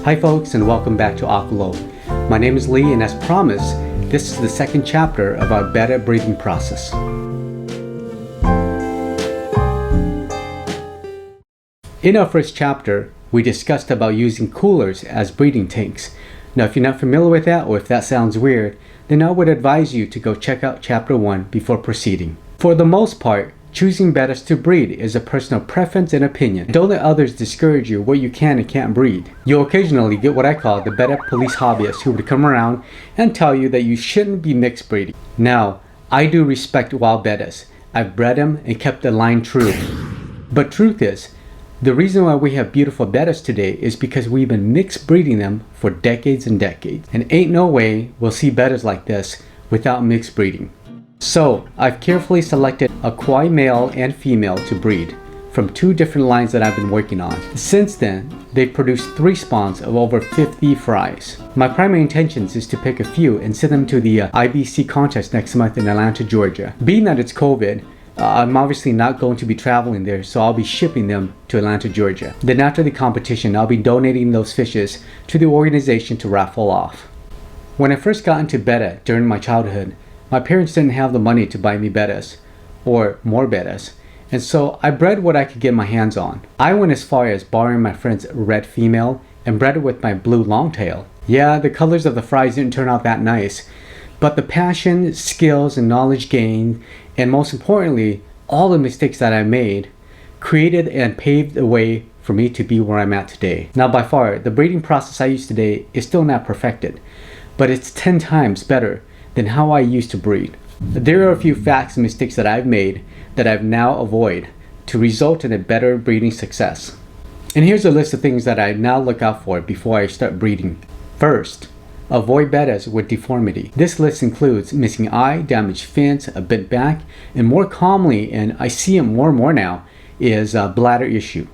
Hi folks, and welcome back to Aqualo. My name is Lee, and as promised, this is the second chapter of our Betta breeding process. In our first chapter, we discussed about using coolers as breeding tanks. Now if you're not familiar with that, or if that sounds weird, then I would advise you to go check out chapter 1 before proceeding. For the most part, choosing Bettas to breed is a personal preference and opinion. Don't let others discourage you what you can and can't breed. You'll occasionally get what I call the Betta police hobbyists who would come around and tell you that you shouldn't be mixed breeding. Now, I do respect wild Bettas. I've bred them and kept the line true. But truth is, the reason why we have beautiful Bettas today is because we've been mixed breeding them for decades and decades. And ain't no way we'll see Bettas like this without mixed breeding. So, I've carefully selected a Kwai male and female to breed from 2 different lines that I've been working on. Since then, they've produced 3 spawns of over 50 fries. My primary intentions is to pick a few and send them to the IBC contest next month in Atlanta, Georgia. Being that it's COVID, I'm obviously not going to be traveling there, so I'll be shipping them to Atlanta, Georgia. Then after the competition, I'll be donating those fishes to the organization to raffle off. When I first got into Betta during my childhood, my parents didn't have the money to buy me Bettas, or more Bettas, and so I bred what I could get my hands on. I went as far as borrowing my friend's red female and bred it with my blue longtail. Yeah, the colors of the fries didn't turn out that nice, but the passion, skills, and knowledge gained, and most importantly, all the mistakes that I made, created and paved the way for me to be where I'm at today. Now by far, the breeding process I use today is still not perfected, but it's 10 times better than how I used to breed. There are a few facts and mistakes that I've made that I've now avoid to result in a better breeding success. And here's a list of things that I now look out for before I start breeding. First, avoid Bettas with deformity. This list includes missing eye, damaged fins, a bent back, and more commonly, and I see it more and more now, is a bladder issue.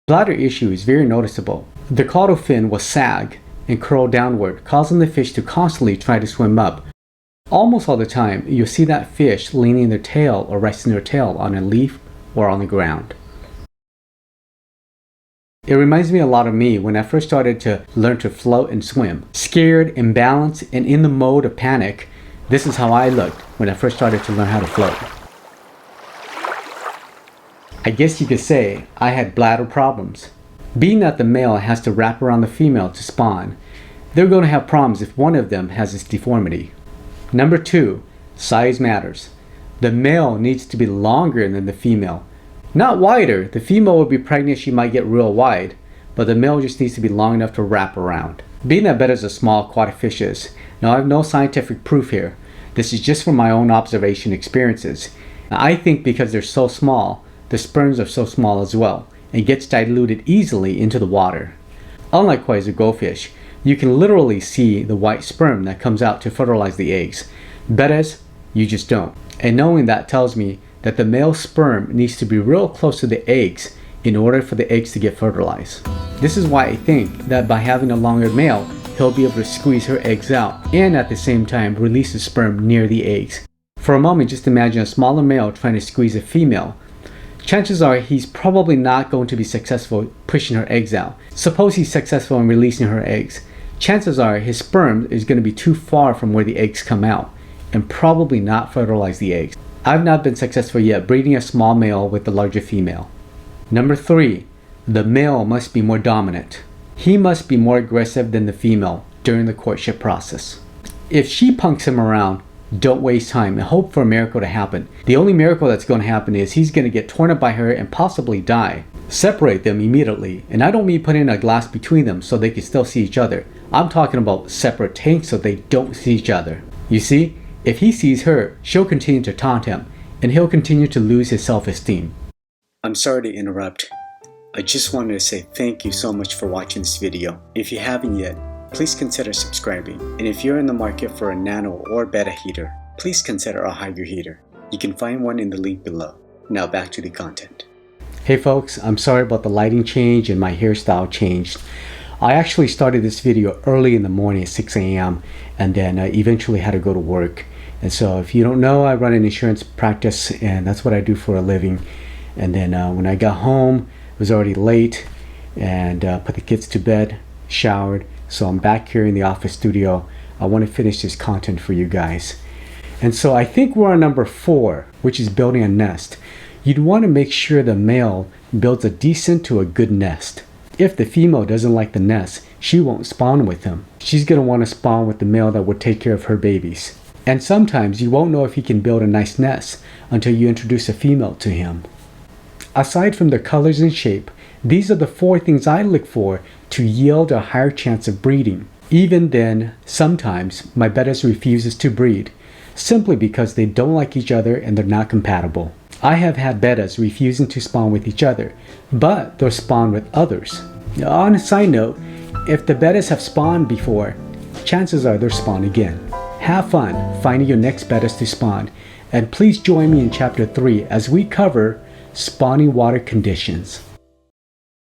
Bladder issue is very noticeable. The caudal fin will sag and curl downward, causing the fish to constantly try to swim up. Almost all the time, you'll see that fish leaning their tail or resting their tail on a leaf or on the ground. It reminds me a lot of me when I first started to learn to float and swim. Scared, imbalanced, and in the mode of panic, this is how I looked when I first started to learn how to float. I guess you could say I had bladder problems. Being that the male has to wrap around the female to spawn, they're going to have problems if one of them has this deformity. Number 2, size matters. The male needs to be longer than the female. Not wider. The female will be pregnant, she might get real wide, but the male just needs to be long enough to wrap around. Being that Bettas are small aquatic fishes, now I have no scientific proof here. This is just from my own observation experiences. Now, I think because they're so small, the sperms are so small as well, and gets diluted easily into the water. Unlike Kwai's goldfish, you can literally see the white sperm that comes out to fertilize the eggs. Bettas, you just don't. And knowing that tells me that the male sperm needs to be real close to the eggs in order for the eggs to get fertilized. This is why I think that by having a longer male, he'll be able to squeeze her eggs out and at the same time release the sperm near the eggs. For a moment, just imagine a smaller male trying to squeeze a female. Chances are he's probably not going to be successful pushing her eggs out. Suppose he's successful in releasing her eggs. Chances are his sperm is going to be too far from where the eggs come out and probably not fertilize the eggs. I've not been successful yet breeding a small male with the larger female. Number 3, the male must be more dominant. He must be more aggressive than the female during the courtship process. If she punks him around, don't waste time and hope for a miracle to happen. The only miracle that's going to happen is he's going to get torn up by her and possibly die. Separate them immediately. And I don't mean putting a glass between them so they can still see each other. I'm talking about separate tanks so they don't see each other. You see, if he sees her, she'll continue to taunt him and he'll continue to lose his self-esteem. I'm sorry to interrupt. I just wanted to say thank you so much for watching this video. If you haven't yet, please consider subscribing. And if you're in the market for a nano or betta heater, please consider a hydro heater. You can find one in the link below. Now back to the content. Hey folks, I'm sorry about the lighting change and my hairstyle changed. I actually started this video early in the morning at 6 a.m. and then I eventually had to go to work. And so if you don't know, I run an insurance practice and that's what I do for a living. And then when I got home, it was already late and put the kids to bed, showered. So I'm back here in the office studio. I want to finish this content for you guys. And so I think we're on number 4, which is building a nest. You'd want to make sure the male builds a decent to a good nest. If the female doesn't like the nest, she won't spawn with him. She's going to want to spawn with the male that will take care of her babies. And sometimes you won't know if he can build a nice nest until you introduce a female to him. Aside from their colors and shape, these are the 4 things I look for to yield a higher chance of breeding. Even then, sometimes my Bettas refuses to breed, simply because they don't like each other and they're not compatible. I have had Bettas refusing to spawn with each other, but they'll spawn with others. On a side note, if the Bettas have spawned before, chances are they'll spawn again. Have fun finding your next Bettas to spawn, and please join me in Chapter 3 as we cover spawning water conditions.